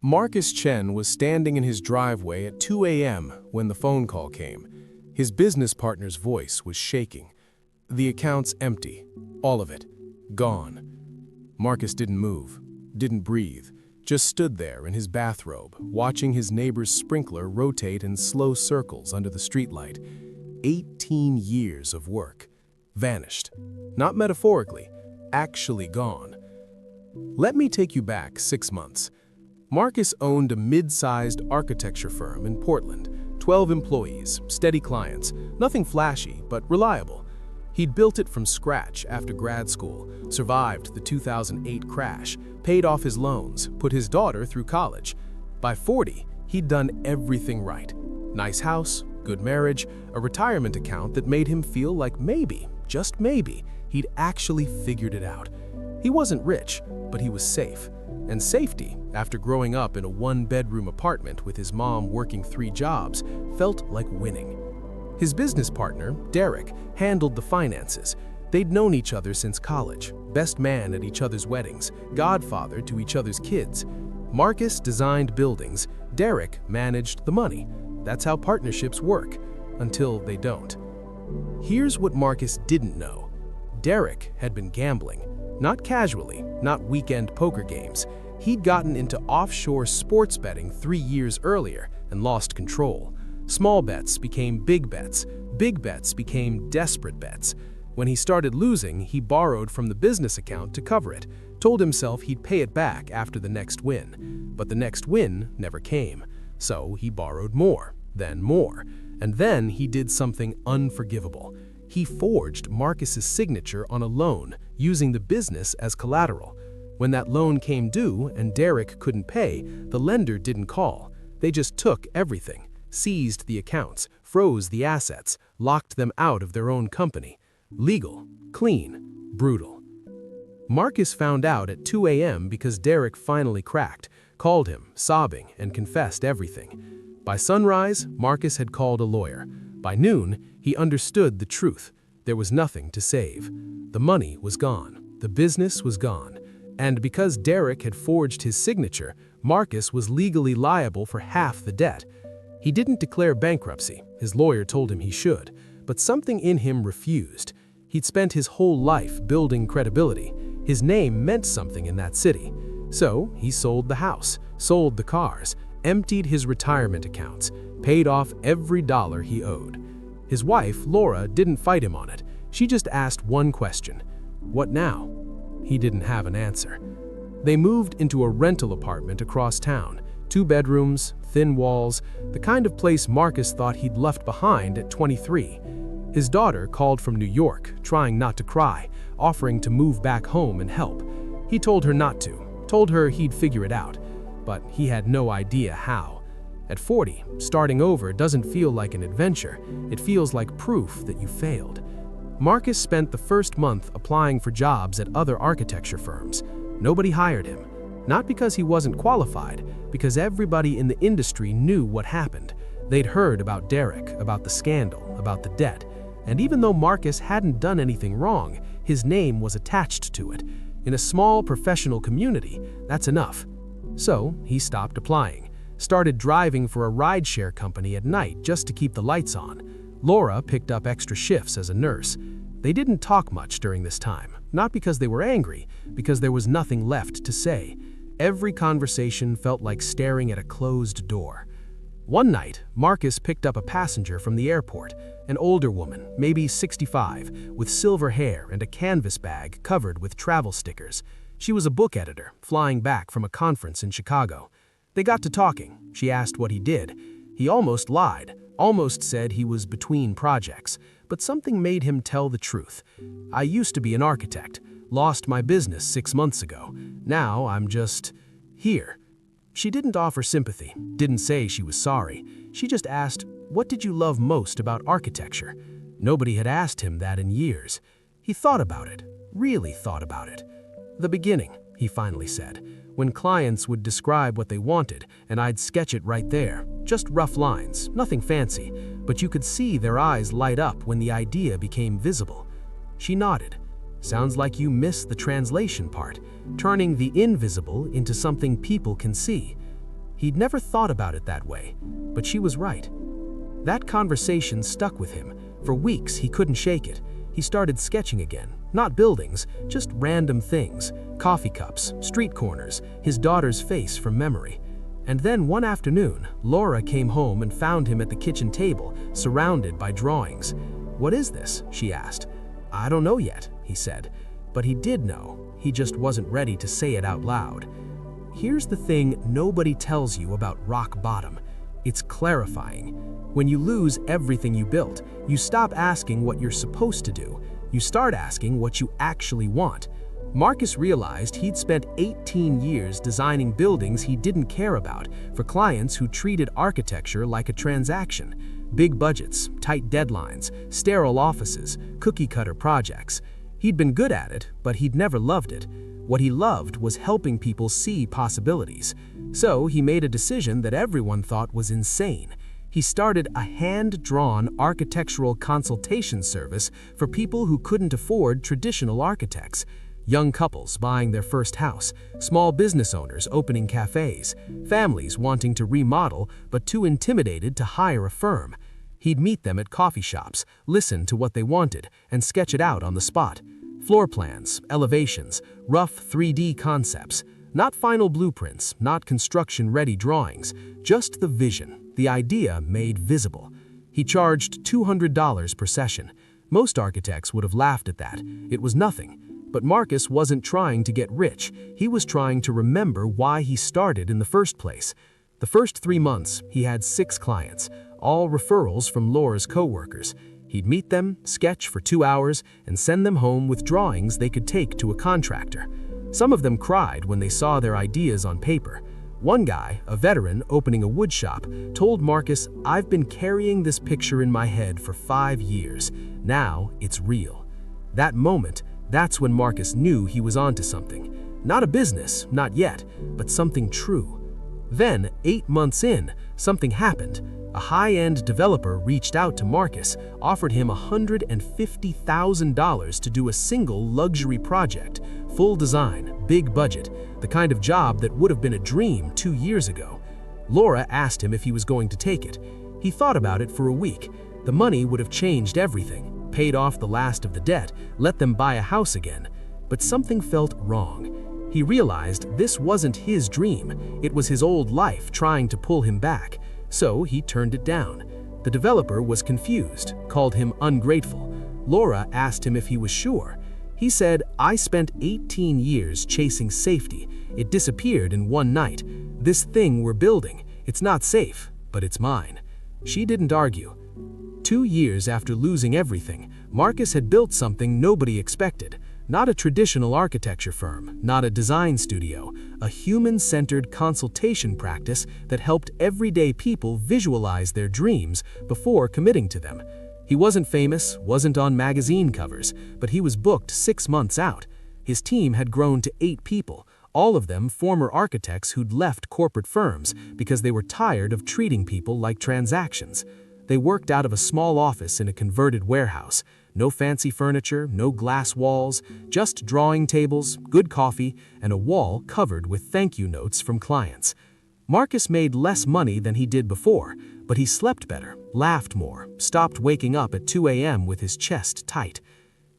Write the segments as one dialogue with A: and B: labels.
A: Marcus Chen was standing in his driveway at 2 a.m. when the phone call came. His business partner's voice was shaking. The account's empty. All of it. Gone. Marcus didn't move, didn't breathe, just stood there in his bathrobe, watching his neighbor's sprinkler rotate in slow circles under the streetlight. 18 years of work. Vanished. Not metaphorically, actually gone. Let me take you back 6 months. Marcus owned a mid-sized architecture firm in Portland, 12 employees, steady clients, nothing flashy, but reliable. He'd built it from scratch after grad school, survived the 2008 crash, paid off his loans, put his daughter through college. By 40, he'd done everything right. Nice house, good marriage, a retirement account that made him feel like maybe, just maybe, he'd actually figured it out. He wasn't rich, but he was safe. And safety, after growing up in a one-bedroom apartment with his mom working 3 jobs, felt like winning. His business partner, Derek, handled the finances. They'd known each other since college, best man at each other's weddings, godfather to each other's kids. Marcus designed buildings, Derek managed the money. That's how partnerships work, until they don't. Here's what Marcus didn't know. Derek had been gambling. Not casually, not weekend poker games. He'd gotten into offshore sports betting 3 years earlier and lost control. Small bets became big bets became desperate bets. When he started losing, he borrowed from the business account to cover it, told himself he'd pay it back after the next win. But the next win never came, so he borrowed more, and then he did something unforgivable. He forged Marcus's signature on a loan, using the business as collateral. When that loan came due and Derek couldn't pay, the lender didn't call. They just took everything, seized the accounts, froze the assets, locked them out of their own company. Legal, clean, brutal. Marcus found out at 2 a.m. because Derek finally cracked, called him, sobbing, and confessed everything. By sunrise, Marcus had called a lawyer. By noon, he understood the truth. There was nothing to save. The money was gone. The business was gone. And because Derek had forged his signature, Marcus was legally liable for half the debt. He didn't declare bankruptcy. His lawyer told him he should. But something in him refused. He'd spent his whole life building credibility. His name meant something in that city. So he sold the house, sold the cars, emptied his retirement accounts, paid off every dollar he owed. His wife, Laura, didn't fight him on it. She just asked one question. What now? He didn't have an answer. They moved into a rental apartment across town. 2 bedrooms, thin walls, the kind of place Marcus thought he'd left behind at 23. His daughter called from New York, trying not to cry, offering to move back home and help. He told her not to, told her he'd figure it out, but he had no idea how. At 40, starting over doesn't feel like an adventure. It feels like proof that you failed. Marcus spent the first month applying for jobs at other architecture firms. Nobody hired him. Not because he wasn't qualified, because everybody in the industry knew what happened. They'd heard about Derek, about the scandal, about the debt. And even though Marcus hadn't done anything wrong, his name was attached to it. In a small professional community, that's enough. So he stopped applying. Started driving for a rideshare company at night just to keep the lights on. Laura picked up extra shifts as a nurse. They didn't talk much during this time, not because they were angry, because there was nothing left to say. Every conversation felt like staring at a closed door. One night, Marcus picked up a passenger from the airport, an older woman, maybe 65, with silver hair and a canvas bag covered with travel stickers. She was a book editor, flying back from a conference in Chicago. They got to talking. She asked what he did. He almost lied, almost said he was between projects, but something made him tell the truth. I used to be an architect, lost my business 6 months ago. Now I'm just here. She didn't offer sympathy, didn't say she was sorry. She just asked, what did you love most about architecture? Nobody had asked him that in years. He thought about it, really thought about it. The beginning, he finally said, when clients would describe what they wanted, and I'd sketch it right there. Just rough lines, nothing fancy, but you could see their eyes light up when the idea became visible. She nodded. Sounds like you missed the translation part, turning the invisible into something people can see.
B: He'd never thought about it that way, but she was right. That conversation stuck with him. For weeks, he couldn't shake it. He started sketching again. Not buildings, just random things. Coffee cups, street corners, his daughter's face from memory. And then one afternoon, Laura came home and found him at the kitchen table, surrounded by drawings. "What is this?" she asked. "I don't know yet," he said. But he did know. He just wasn't ready to say it out loud. Here's the thing nobody tells you about rock bottom. It's clarifying. When you lose everything you built, you stop asking what you're supposed to do. You start asking what you actually want. Marcus realized he'd spent 18 years designing buildings he didn't care about for clients who treated architecture like a transaction. Big budgets, tight deadlines, sterile offices, cookie-cutter projects. He'd been good at it, but he'd never loved it. What he loved was helping people see possibilities. So he made a decision that everyone thought was insane. He started a hand-drawn architectural consultation service for people who couldn't afford traditional architects. Young couples buying their first house, small business owners opening cafes, families wanting to remodel but too intimidated to hire a firm. He'd meet them at coffee shops, listen to what they wanted, and sketch it out on the spot. Floor plans, elevations, rough 3D concepts. Not final blueprints, not construction-ready drawings, just the vision, the idea made visible. He charged $200 per session. Most architects would have laughed at that. It was nothing. But Marcus wasn't trying to get rich. He was trying to remember why he started in the first place. The first 3 months, he had 6 clients, all referrals from Laura's co-workers. He'd meet them, sketch for 2 hours, and send them home with drawings they could take to a contractor. Some of them cried when they saw their ideas on paper. One guy, a veteran opening a wood shop, told Marcus, "I've been carrying this picture in my head for 5 years. Now it's real." That moment, that's when Marcus knew he was onto something. Not a business, not yet, but something true. Then, 8 months in, something happened. A high-end developer reached out to Marcus, offered him $150,000 to do a single luxury project, full design, big budget, the kind of job that would have been a dream 2 years ago. Laura asked him if he was going to take it. He thought about it for a week. The money would have changed everything, paid off the last of the debt, let them buy a house again. But something felt wrong. He realized this wasn't his dream. It was his old life trying to pull him back. So he turned it down. The developer was confused, called him ungrateful. Laura asked him if he was sure. He said, "I spent 18 years chasing safety. It disappeared in one night. This thing we're building, it's not safe, but it's mine." She didn't argue. 2 years after losing everything, Marcus had built something nobody expected. Not a traditional architecture firm, not a design studio, a human-centered consultation practice that helped everyday people visualize their dreams before committing to them. He wasn't famous, wasn't on magazine covers, but he was booked 6 months out. His team had grown to 8 people, all of them former architects who'd left corporate firms because they were tired of treating people like transactions. They worked out of a small office in a converted warehouse. No fancy furniture, no glass walls, just drawing tables, good coffee, and a wall covered with thank you notes from clients. Marcus made less money than he did before, but he slept better, laughed more, stopped waking up at 2 a.m. with his chest tight.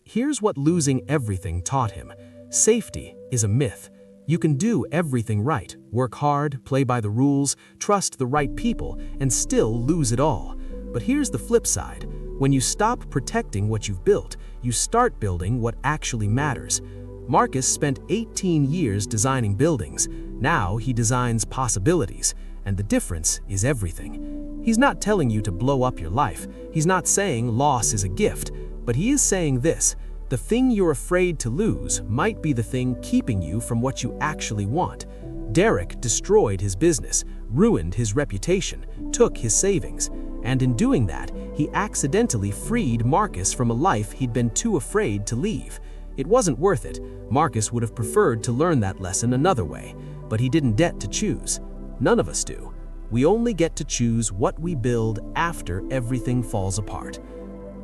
B: Here's what losing everything taught him. Safety is a myth. You can do everything right, work hard, play by the rules, trust the right people, and still lose it all. But here's the flip side. When you stop protecting what you've built, you start building what actually matters. Marcus spent 18 years designing buildings. Now he designs possibilities, and the difference is everything. He's not telling you to blow up your life. He's not saying loss is a gift, but he is saying this: the thing you're afraid to lose might be the thing keeping you from what you actually want. Derek destroyed his business, ruined his reputation, took his savings. And in doing that, he accidentally freed Marcus from a life he'd been too afraid to leave. It wasn't worth it. Marcus would have preferred to learn that lesson another way, but he didn't get to choose. None of us do. We only get to choose what we build after everything falls apart.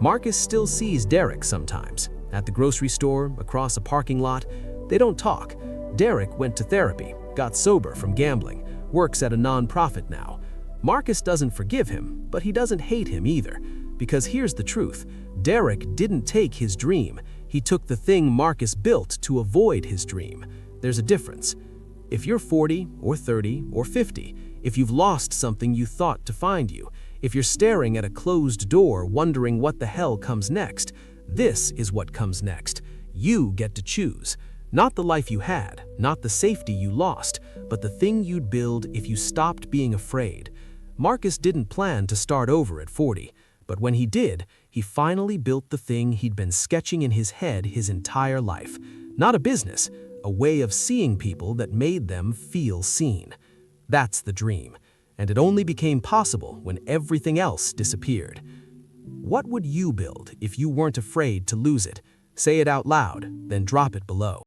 B: Marcus still sees Derek sometimes. At the grocery store, across a parking lot. They don't talk. Derek went to therapy, got sober from gambling, works at a non-profit now. Marcus doesn't forgive him, but he doesn't hate him either. Because here's the truth, Derek didn't take his dream. He took the thing Marcus built to avoid his dream. There's a difference. If you're 40 or 30 or 50, if you've lost something you thought to find you, if you're staring at a closed door wondering what the hell comes next, this is what comes next. You get to choose. Not the life you had, not the safety you lost, but the thing you'd build if you stopped being afraid. Marcus didn't plan to start over at 40, but when he did, he finally built the thing he'd been sketching in his head his entire life. Not a business, a way of seeing people that made them feel seen. That's the dream, and it only became possible when everything else disappeared. What would you build if you weren't afraid to lose it? Say it out loud, then drop it below.